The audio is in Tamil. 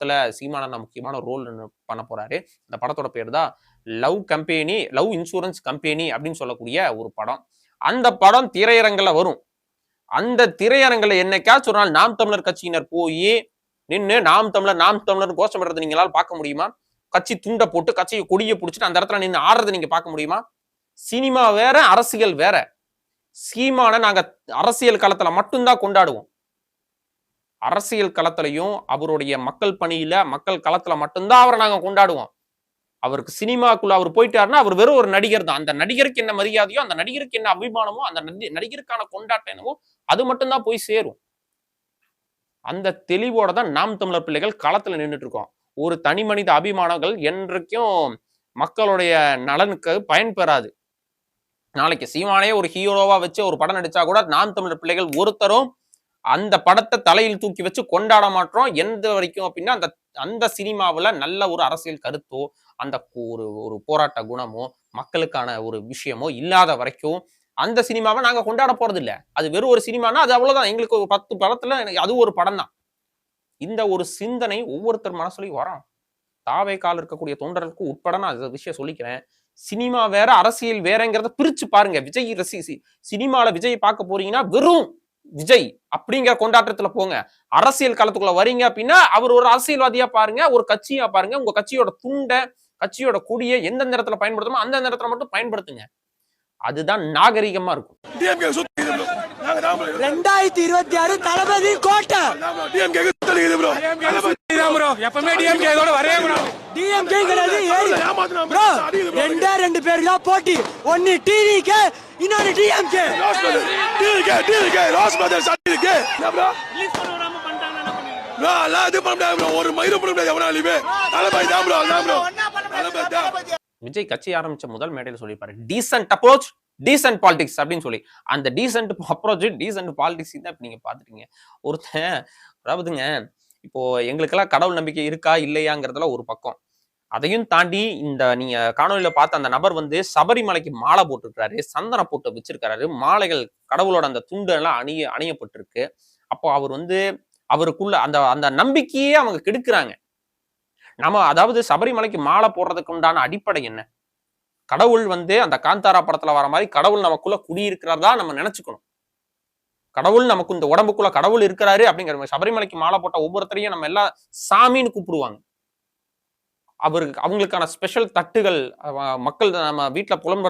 படத்துல சீமானண்ணா முக்கியமான ரோல் பண்ண போறாரு. அந்த படத்தோட பேர் தான் லவ் இன்சூரன்ஸ் கம்பெனி அப்படின்னு சொல்லக்கூடிய ஒரு படம். அந்த படம் திரையரங்குல வரும். அந்த திரையரங்குல என்னைக்காச்சும் ஒரு நாள் நாம் தமிழர் கட்சியினர் போய் நின்று நாம் தமிழர் கோஷம் பண்றது நீங்களால பார்க்க முடியுமா? கட்சி துண்டை போட்டு கட்சியை கொடியை பிடிச்சிட்டு அந்த இடத்துல நின்று ஆடுறது நீங்க பார்க்க முடியுமா? சினிமா வேற, அரசியல் வேற. சீமான நாங்க அரசியல் களத்துல மட்டும்தான் கொண்டாடுவோம். அரசியல் களத்திலையும் அவருடைய மக்கள் பணியில மக்கள் களத்துல மட்டும்தான் அவரை நாங்க கொண்டாடுவோம். அவருக்கு சினிமாக்குள்ள அவர் போயிட்டாருன்னா அவர் வெறும் ஒரு நடிகர் தான். அந்த நடிகருக்கு என்ன மரியாதையோ, அந்த நடிகருக்கு என்ன அபிமானமோ, அந்த நடிகருக்கான கொண்டாட்டம் என்னவோ அது மட்டும்தான் போய் சேரும். அந்த தெளிவோட தான் நாம் தமிழர் பிள்ளைகள் களத்துல நின்றுட்டு இருக்கோம். ஒரு தனி மனித அபிமானங்கள் என்றைக்கும் மக்களுடைய நலனுக்கு பயன்பெறாது. நாளைக்கு சீமானே ஒரு ஹீரோவா வச்சு ஒரு படம் நடிச்சா கூட நாம் தமிழர் பிள்ளைகள் ஒருத்தரும் அந்த படத்தை தலையில் தூக்கி வச்சு கொண்டாட மாட்டோம். எந்த வரைக்கும் அப்படின்னா அந்த சினிமாவில் நல்ல ஒரு அரசியல் கருத்தோ அந்த ஒரு போராட்ட குணமோ மக்களுக்கான ஒரு விஷயமோ இல்லாத வரைக்கும் அந்த சினிமாவை நாங்க கொண்டாட போறது இல்லை. அது வெறும் ஒரு சினிமானா அது அவ்வளவுதான். எங்களுக்கு ஒரு 10 படத்துல அது ஒரு படம் தான். இந்த ஒரு சிந்தனை ஒவ்வொருத்தர் மனசுலையும் வரும். தாவே கால் இருக்கக்கூடிய தொண்டர்களுக்கு உட்பட நான் அந்த விஷயம் சொல்லிக்கிறேன். சினிமா வேற, அரசியல் வேறங்கிறத பிரிச்சு பாருங்க. விஜய் சினிமால விஜய் பார்க்க போறீங்கன்னா வெறும் விஜய் அப்படிங்கிற கொண்டாட்டத்துல போங்க. அரசியல் களத்துக்குள்ள வரீங்க அப்படின்னா அவர் ஒரு அரசியல்வாதியா பாருங்க, ஒரு கட்சியா பாருங்க. உங்க கட்சியோட துண்டை, கட்சியோட கொடியை எந்தெந்த இடத்துல பயன்படுத்தணுமோ அந்த இடத்துல மட்டும் பயன்படுத்துங்க. அதுதான் நாகரிகமா இருக்கும். 2026 தளபதி கோட்டை. ரெண்டு பேர் தான் போட்டி. ஒன்னு டிவிகே, இன்னொன்னு டிஎம்கே. விஜய் கட்சி ஆரம்பிச்ச முதல் மேடையில் சொல்லியிருப்பாரு, டீசன்ட் அப்ரோச், டீசன்ட் பாலிடிக்ஸ் அப்படின்னு சொல்லி. அந்த டீசன்ட் அப்ரோச், டீசன்ட் பாலிடிக்ஸ் தான் இப்ப நீங்க பாத்துட்டீங்க. ஒருத்தன் அதாவதுங்க, இப்போ எங்களுக்கெல்லாம் கடவுள் நம்பிக்கை இருக்கா இல்லையாங்கிறதுல ஒரு பக்கம். அதையும் தாண்டி இந்த நீங்க காணொலியில பார்த்த அந்த நபர் வந்து சபரிமலைக்கு மாலை போட்டிருக்காரு, சந்தன போட்டு வச்சிருக்காரு, மாலைகள் கடவுளோட அந்த துண்டு எல்லாம் அணியப்பட்டிருக்கு. அப்போ அவர் வந்து அவருக்குள்ள அந்த அந்த நம்பிக்கையே அவங்க கெடுக்கிறாங்க. நம்ம அதாவது சபரிமலைக்கு மாலை போடுறதுக்கு உண்டான அடிப்படை என்ன? கடவுள் வந்து அந்த காந்தாரா படத்துல வர மாதிரி கடவுள் நமக்குள்ள குடியிருக்கிறதா நம்ம நினைச்சுக்கணும். கடவுள் நமக்கு இந்த உடம்புக்குள்ள கடவுள் இருக்கிறாரு அப்படிங்கிற சபரிமலைக்கு மாலை போட்ட ஒவ்வொருத்தரையும் நம்ம எல்லாம் சாமின்னு கூப்பிடுவாங்க. அவங்களுக்கான ஸ்பெஷல் தட்டுகள் மக்கள் நம்ம வீட்டுல புலம்பெற